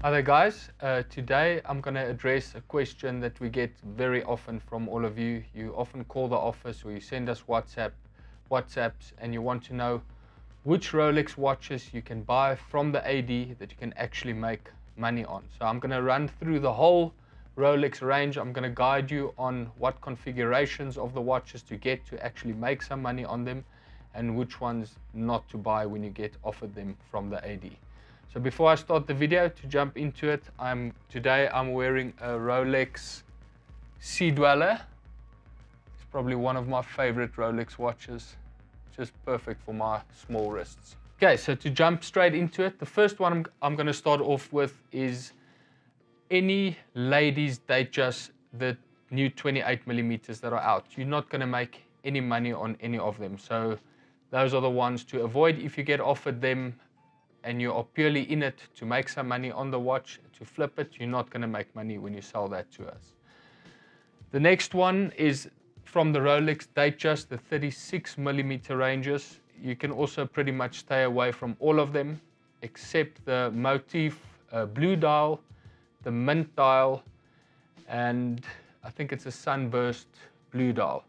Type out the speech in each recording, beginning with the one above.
Hi there guys, today I'm going to address a question that we get very often from all of you. You often call the office or you send us WhatsApps and you want to know which Rolex watches you can buy from the AD that you can actually make money on. So I'm going to run through the whole Rolex range. I'm going to guide you on what configurations of the watches to get to actually make some money on them and which ones not to buy when you get offered them from the AD. So before I start the video, to jump into it, today I'm wearing a Rolex Sea Dweller. It's probably one of my favorite Rolex watches, just perfect for my small wrists. Okay, so to jump straight into it, the first one I'm going to start off with is any ladies Datejust, the new 28mm that are out. You're not going to make any money on any of them. So those are the ones to avoid. If you get offered them and you are purely in it to make some money on the watch, to flip it, you're not going to make money when you sell that to us. The next one is from the Rolex Datejust, the 36mm ranges. You can also pretty much stay away from all of them except the motif blue dial, the mint dial, and I think it's a sunburst blue dial.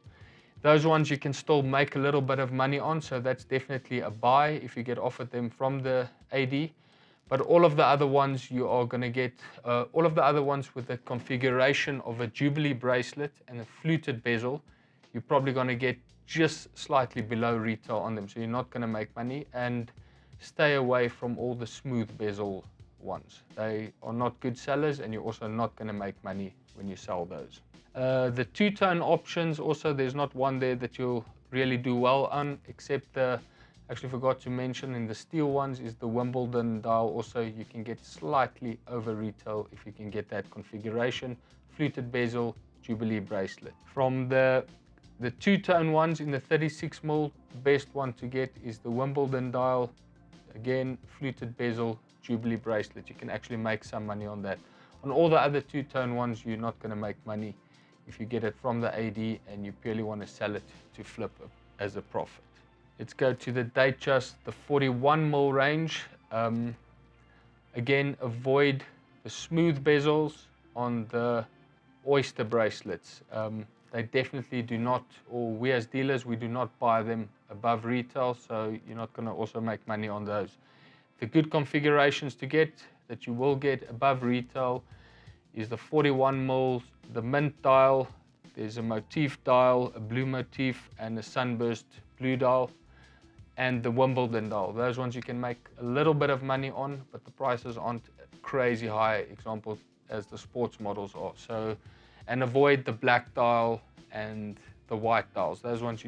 Those ones you can still make a little bit of money on, so that's definitely a buy if you get offered them from the AD. But all of the other ones you are going to get, all of the other ones with the configuration of a Jubilee bracelet and a fluted bezel, you're probably going to get just slightly below retail on them, so you're not going to make money. And stay away from all the smooth bezel ones. They are not good sellers and you're also not going to make money when you sell those. The two-tone options, also there's not one there that you'll really do well on, except actually forgot to mention in the steel ones is the Wimbledon dial. Also you can get slightly over retail if you can get that configuration. Fluted bezel, Jubilee bracelet. From the two-tone ones in the 36mm, the best one to get is the Wimbledon dial. Again, fluted bezel, Jubilee bracelet. You can actually make some money on that. On all the other two-tone ones, you're not going to make money if you get it from the AD and you purely want to sell it to flip it as a profit. Let's go to the Datejust, the 41mm range. Again, avoid the smooth bezels on the Oyster bracelets. They definitely do not, or we as dealers, we do not buy them above retail, so you're not going to also make money on those. The good configurations to get, that you will get above retail, is the 41mm, the mint dial, there's a motif dial, a blue motif, and a sunburst blue dial, and the Wimbledon dial. Those ones you can make a little bit of money on, but the prices aren't crazy high, example as the sports models are. So, and avoid the black dial and the white dials. Those ones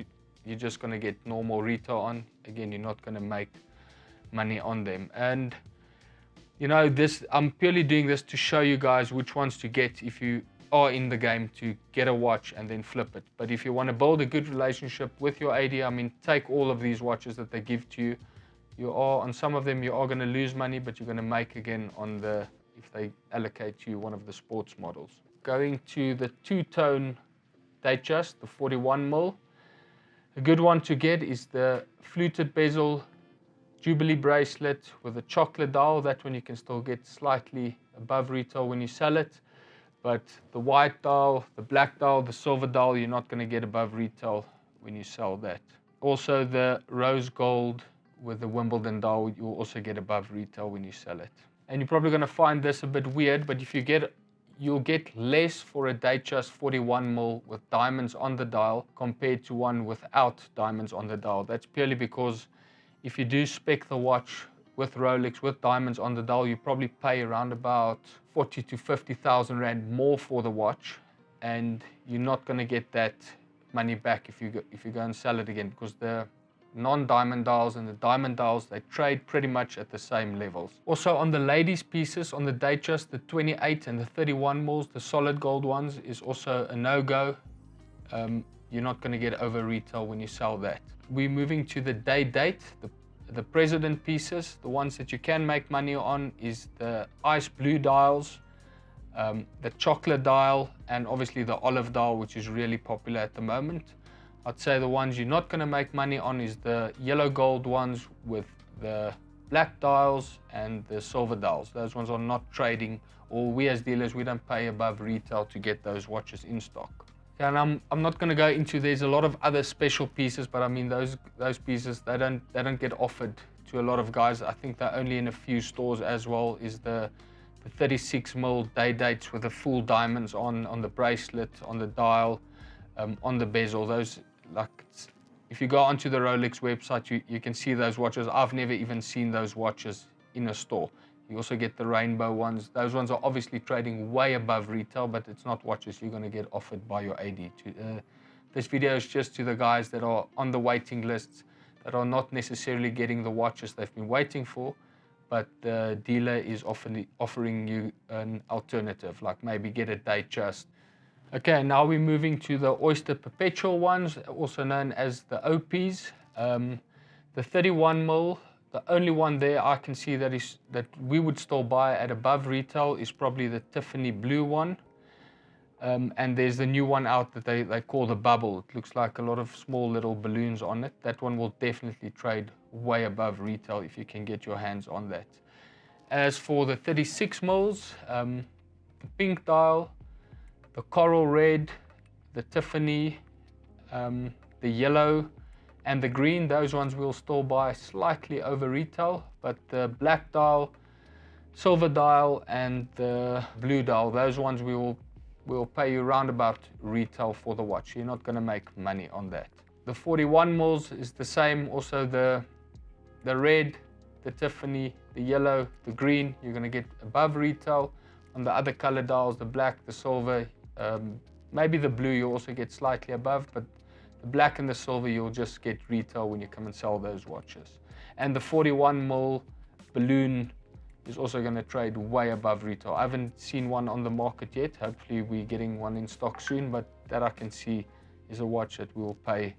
you're just going to get normal retail on. Again, you're not going to make money on them. And you know, I'm purely doing this to show you guys which ones to get if you are in the game to get a watch and then flip it. But if you want to build a good relationship with your AD, I mean, take all of these watches that they give to you. On some of them you are going to lose money, but you're going to make again on if they allocate you one of the sports models. Going to the two-tone Datejust, the 41mm. A good one to get is the fluted bezel Jubilee bracelet with a chocolate dial. That one you can still get slightly above retail when you sell it. But the white dial, the black dial, the silver dial, you're not going to get above retail when you sell that. Also the rose gold with the Wimbledon dial, you'll also get above retail when you sell it. And you're probably going to find this a bit weird, but if you'll get less for a Datejust 41mm with diamonds on the dial compared to one without diamonds on the dial. That's purely because if you do spec the watch with Rolex, with diamonds on the dial, you probably pay around about 40 to 50,000 Rand more for the watch, and you're not going to get that money back if you go and sell it again, because the non-diamond dials and the diamond dials, they trade pretty much at the same levels. Also on the ladies pieces, on the Datejust, the 28 and the 31mm, the solid gold ones, is also a no-go. You're not going to get over retail when you sell that. We're moving to the date, the president pieces. The ones that you can make money on is the ice blue dials, the chocolate dial, and obviously the olive dial, which is really popular at the moment. I'd say the ones you're not going to make money on is the yellow gold ones with the black dials and the silver dials. Those ones are not trading, or we as dealers, we don't pay above retail to get those watches in stock. And I'm not going to go into, there's a lot of other special pieces, but I mean those pieces, they don't get offered to a lot of guys. I think they're only in a few stores as well. Is the 36mm day dates with the full diamonds on the bracelet, on the dial, on the bezel. Those, like, if you go onto the Rolex website, you can see those watches. I've never even seen those watches in a store. You also get the rainbow ones. Those ones are obviously trading way above retail, but it's not watches you're going to get offered by your AD. This video is just to the guys that are on the waiting lists, that are not necessarily getting the watches they've been waiting for, but the dealer is offering you an alternative, like maybe get a Datejust. Okay, now we're moving to the Oyster Perpetual ones, also known as the OPs. The 31mm, the only one there I can see that we would still buy at above retail is probably the Tiffany blue one. And there's the new one out that they call the Bubble. It looks like a lot of small little balloons on it. That one will definitely trade way above retail if you can get your hands on that. As for the 36mm, the pink dial, the coral red, the Tiffany, the yellow, and the green, those ones we'll still buy slightly over retail, but the black dial, silver dial, and the blue dial, those ones we'll pay you around about retail for the watch. You're not going to make money on that. The 41mm is the same, also the red, the Tiffany, the yellow, the green, you're going to get above retail. On the other color dials, the black, the silver, maybe the blue you also get slightly above, but the black and the silver you'll just get retail when you come and sell those watches. And the 41mm balloon is also going to trade way above retail. I haven't seen one on the market yet. Hopefully we're getting one in stock soon, but that I can see is a watch that we'll pay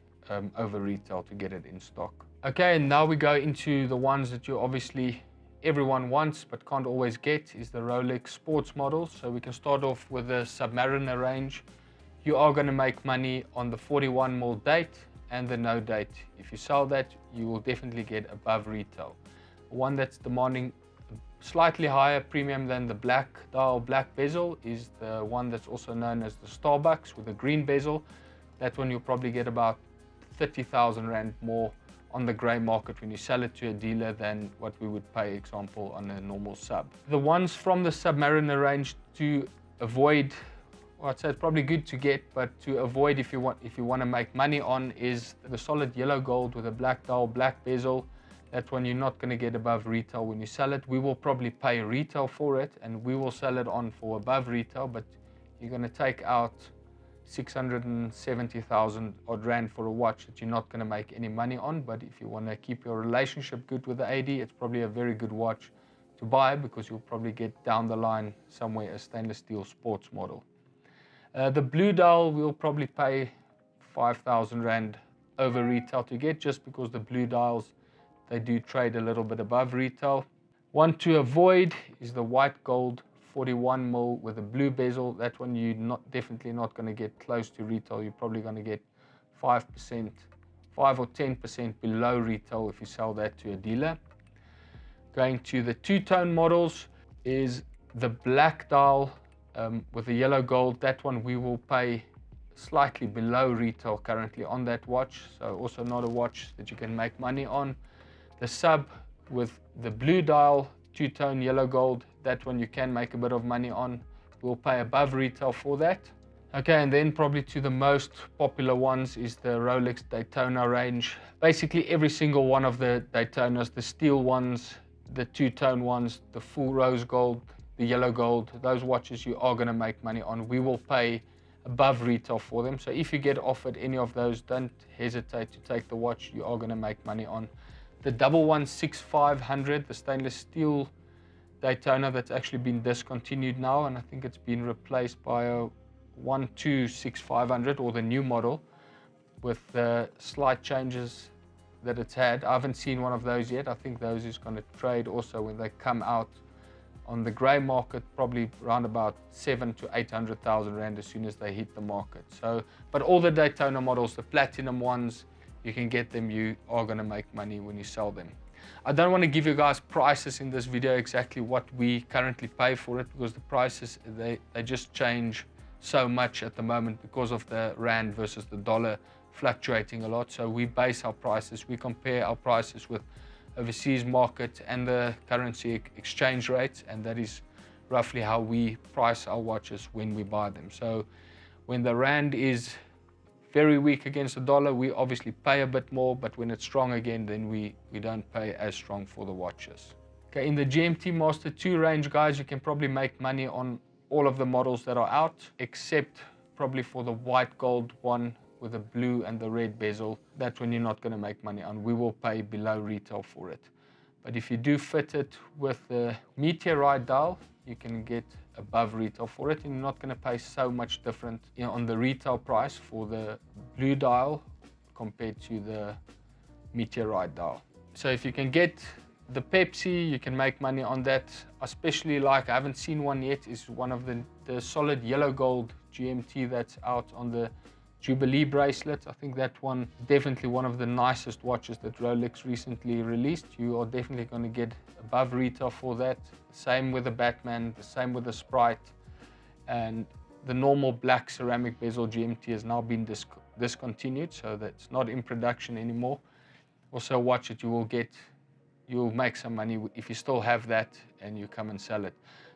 over retail to get it in stock. Okay, and now we go into the ones that you obviously everyone wants but can't always get, is the Rolex sports models. So we can start off with the Submariner range. You are going to make money on the 41mm date and the no date. If you sell that, you will definitely get above retail. One that's demanding slightly higher premium than the black dial, black bezel, is the one that's also known as the Starbucks with the green bezel. That one you'll probably get about 30,000 Rand more on the grey market when you sell it to a dealer than what we would pay, example, on a normal sub. The ones from the Submariner range to avoid, well, I'd say it's probably good to get, but to avoid if you want to make money on, is the solid yellow gold with a black dial, black bezel. That one you're not going to get above retail when you sell it. We will probably pay retail for it and we will sell it on for above retail, but you're going to take out 670,000 odd Rand for a watch that you're not going to make any money on. But if you want to keep your relationship good with the AD, it's probably a very good watch to buy, because you'll probably get down the line somewhere a stainless steel sports model. The blue dial we'll probably pay 5,000 Rand over retail to get, just because the blue dials, they do trade a little bit above retail. One to avoid is the white gold 41mm with a blue bezel. That one you're definitely not going to get close to retail. You're probably going to get 5% or 10% below retail if you sell that to a dealer. Going to the two-tone models is the black dial with the yellow gold. That one we will pay slightly below retail currently on that watch, so also not a watch that you can make money on. The sub with the blue dial, two-tone yellow gold, that one you can make a bit of money on. We'll pay above retail for that. Okay, and then probably to the most popular ones is the Rolex Daytona range. Basically every single one of the Daytonas, the steel ones, the two-tone ones, the full rose gold, the yellow gold, those watches you are going to make money on. We will pay above retail for them. So if you get offered any of those, don't hesitate to take the watch. You are going to make money on. The 116-500, the stainless steel Daytona, that's actually been discontinued now, and I think it's been replaced by a 126-500, or the new model, with the slight changes that it's had. I haven't seen one of those yet. I think those is going to trade also when they come out on the grey market, probably around about 700,000 to 800,000 Rand as soon as they hit the market. So, but all the Daytona models, the platinum ones, you can get them. You are going to make money when you sell them. I don't want to give you guys prices in this video exactly what we currently pay for it, because the prices, they just change so much at the moment because of the rand versus the dollar fluctuating a lot. So we base our prices, we compare our prices with overseas market and the currency exchange rates, and that is roughly how we price our watches when we buy them. So when the rand is very weak against the dollar, we obviously pay a bit more, but when it's strong again, then we don't pay as strong for the watches. Okay, in the GMT-Master II range, guys, you can probably make money on all of the models that are out, except probably for the white gold one with the blue and the red bezel. That's when you're not going to make money on. We will pay below retail for it. But if you do fit it with the meteorite dial, you can get above retail for it, and you're not going to pay so much different, you know, on the retail price for the blue dial compared to the meteorite dial. So if you can get the Pepsi, you can make money on that. Especially, like, I haven't seen one yet, is one of the solid yellow gold GMT that's out on the Jubilee bracelet. I think that one definitely one of the nicest watches that Rolex recently released. You are definitely going to get above retail for that. Same with the Batman, the same with the Sprite, and the normal black ceramic bezel GMT has now been discontinued, so that's not in production anymore. Also, watch it, you'll make some money if you still have that and you come and sell it.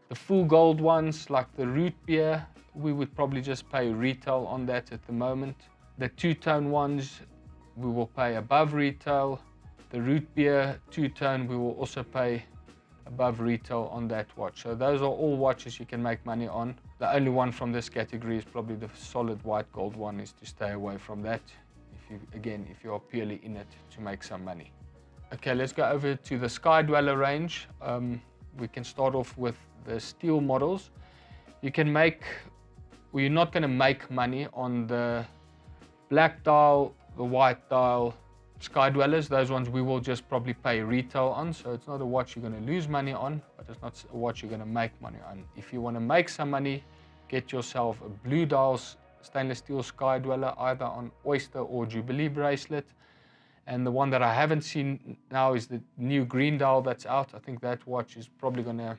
The full gold ones, like the root beer, we would probably just pay retail on that at the moment. The two-tone ones, we will pay above retail. The root beer two-tone, we will also pay above retail on that watch. So those are all watches you can make money on. The only one from this category is probably the solid white gold one, is to stay away from that, if you are purely in it to make some money. Okay, let's go over to the Sky Dweller range. We can start off with the steel models. You're not going to make money on the black dial, the white dial, Sky Dwellers. Those ones we will just probably pay retail on. So it's not a watch you're going to lose money on, but it's not a watch you're going to make money on. If you want to make some money, get yourself a blue dial stainless steel Sky Dweller, either on Oyster or Jubilee bracelet. And the one that I haven't seen now is the new green dial that's out. I think that watch is probably going to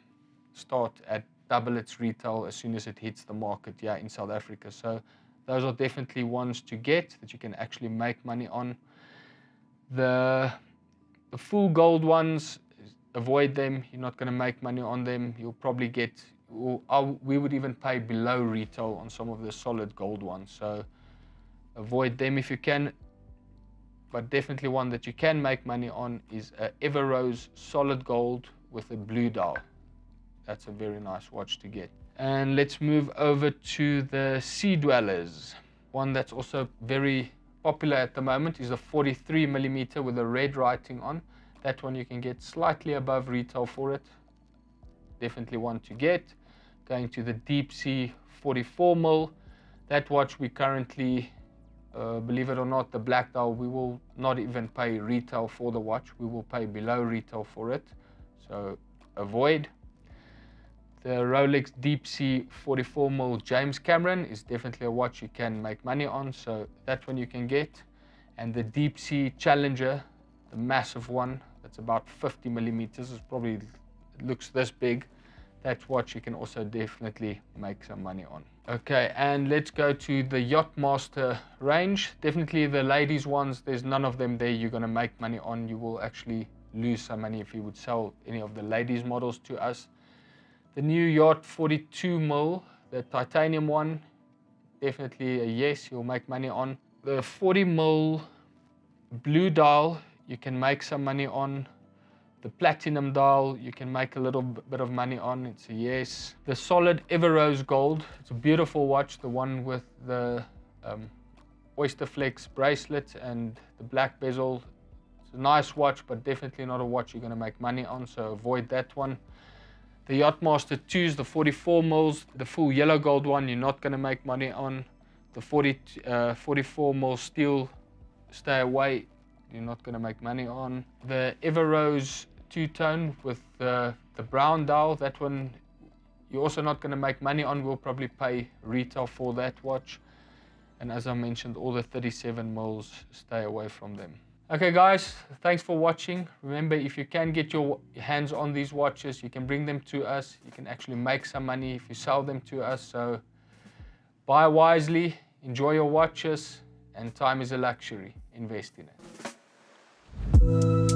start at double its retail as soon as it hits the market here in South Africa. So those are definitely ones to get that you can actually make money on. The full gold ones, avoid them. You're not going to make money on them. You'll probably get, we would even pay below retail on some of the solid gold ones. So avoid them if you can. But definitely one that you can make money on is a Everose solid gold with a blue dial. That's a very nice watch to get. And let's move over to the Sea Dwellers. One that's also very popular at the moment is a 43mm with a red writing on. That one you can get slightly above retail for it. Definitely one to get. Going to the Deep Sea 44mm. That watch we currently, believe it or not, the black dial, we will not even pay retail for the watch. We will pay below retail for it. So avoid. The Rolex Deep Sea 44mm James Cameron is definitely a watch you can make money on, so that one you can get. And the Deep Sea Challenger, the massive one, that's about 50mm, it probably looks this big. That watch you can also definitely make some money on. Okay, and let's go to the Yacht-Master range. Definitely the ladies ones, there's none of them there you're going to make money on. You will actually lose some money if you would sell any of the ladies models to us. The new Yacht 42mm, the titanium one, definitely a yes, you'll make money on. The 40mm blue dial, you can make some money on. The platinum dial, you can make a little bit of money on, it's a yes. The solid Everose gold, it's a beautiful watch, the one with the Oyster Flex bracelet and the black bezel. It's a nice watch, but definitely not a watch you're going to make money on, so avoid that one. The Yacht-Master IIs, the 44mm, the full yellow gold one, you're not going to make money on. The 44mm steel, stay away, you're not going to make money on. The Everose two-tone with the brown dial, that one you're also not going to make money on. We'll probably pay retail for that watch. And as I mentioned, all the 37mm, stay away from them. Okay guys, thanks for watching. Remember, if you can get your hands on these watches, you can bring them to us. You can actually make some money if you sell them to us. So buy wisely, enjoy your watches, and time is a luxury. Invest in it.